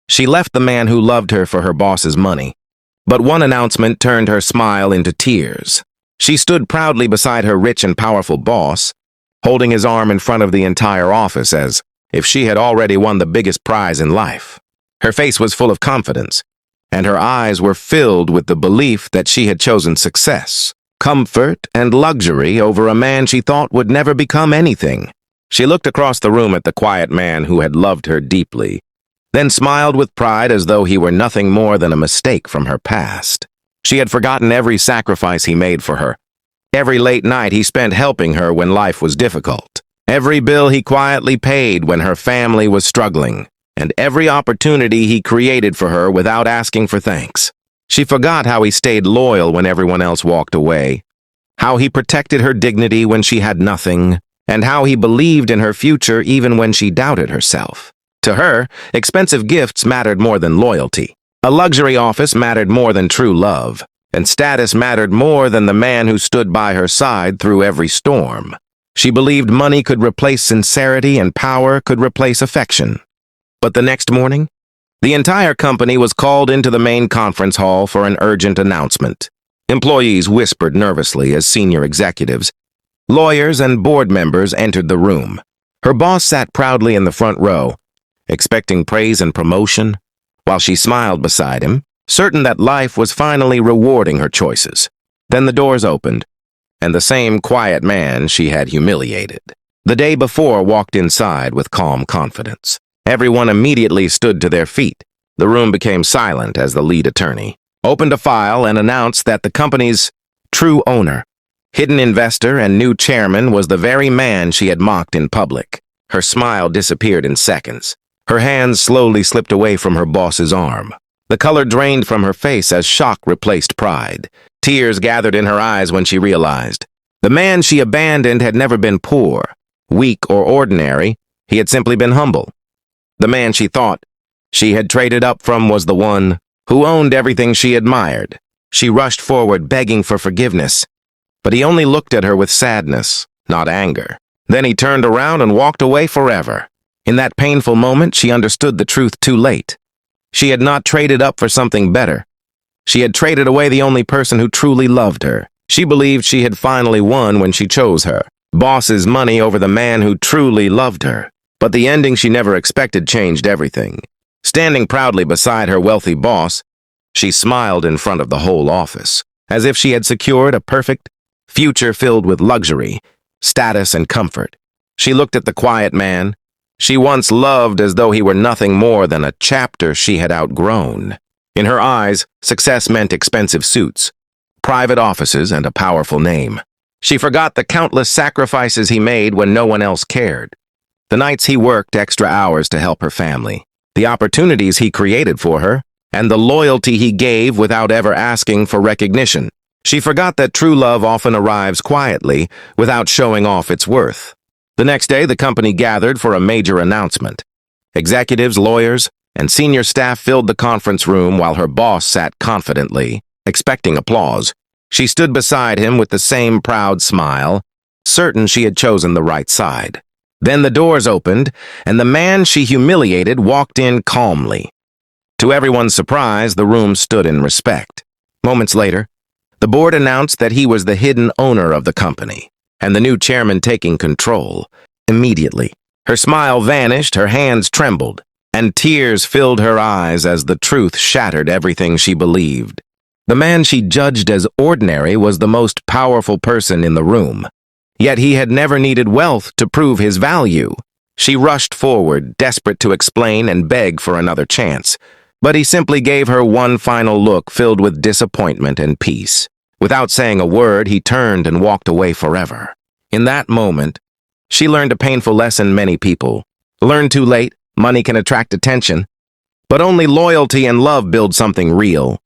She left the man who loved her for her boss's money. But one announcement turned her smile into tears. She stood proudly beside her rich and powerful boss, holding his arm in front of the entire office as if she had already won the biggest prize in life. Her face was full of confidence, and her eyes were filled with the belief that she had chosen success, comfort, and luxury over a man she thought would never become anything. She looked across the room at the quiet man who had loved her deeply, then smiled with pride as though he were nothing more than a mistake from her past. She had forgotten every sacrifice he made for her, every late night he spent helping her when life was difficult, every bill he quietly paid when her family was struggling, and every opportunity he created for her without asking for thanks. She forgot how he stayed loyal when everyone else walked away, how he protected her dignity when she had nothing, and how he believed in her future even when she doubted herself. To her, expensive gifts mattered more than loyalty. A luxury office mattered more than true love, and status mattered more than the man who stood by her side through every storm. She believed money could replace sincerity and power could replace affection. But the next morning, the entire company was called into the main conference hall for an urgent announcement. Employees whispered nervously as senior executives, lawyers, and board members entered the room. Her boss sat proudly in the front row, expecting praise and promotion, while she smiled beside him, certain that life was finally rewarding her choices. Then the doors opened, and the same quiet man she had humiliated the day before walked inside with calm confidence. Everyone immediately stood to their feet. The room became silent as the lead attorney opened a file and announced that the company's true owner, hidden investor, and new chairman was the very man she had mocked in public. Her smile disappeared in seconds. Her hands slowly slipped away from her boss's arm. The color drained from her face as shock replaced pride. Tears gathered in her eyes when she realized the man she abandoned had never been poor, weak, or ordinary. He had simply been humble. The man she thought she had traded up from was the one who owned everything she admired. She rushed forward, begging for forgiveness, but he only looked at her with sadness, not anger. Then he turned around and walked away forever. In that painful moment, she understood the truth too late. She had not traded up for something better. She had traded away the only person who truly loved her. She believed she had finally won when she chose her boss's money over the man who truly loved her. But the ending she never expected changed everything. Standing proudly beside her wealthy boss, she smiled in front of the whole office, as if she had secured a perfect future filled with luxury, status, and comfort. She looked at the quiet man she once loved as though he were nothing more than a chapter she had outgrown. In her eyes, success meant expensive suits, private offices, and a powerful name. She forgot the countless sacrifices he made when no one else cared. The nights he worked extra hours to help her family, the opportunities he created for her, and the loyalty he gave without ever asking for recognition. She forgot that true love often arrives quietly, without showing off its worth. The next day, the company gathered for a major announcement. Executives, lawyers, and senior staff filled the conference room while her boss sat confidently, expecting applause. She stood beside him with the same proud smile, certain she had chosen the right side. Then the doors opened, and the man she humiliated walked in calmly. To everyone's surprise, the room stood in respect. Moments later, the board announced that he was the hidden owner of the company, and the new chairman taking control. Immediately, her smile vanished, her hands trembled, and tears filled her eyes as the truth shattered everything she believed. The man she judged as ordinary was the most powerful person in the room. Yet he had never needed wealth to prove his value. She rushed forward, desperate to explain and beg for another chance, but he simply gave her one final look filled with disappointment and peace. Without saying a word, he turned and walked away forever. In that moment, she learned a painful lesson many people learn too late. Money can attract attention, but only loyalty and love build something real.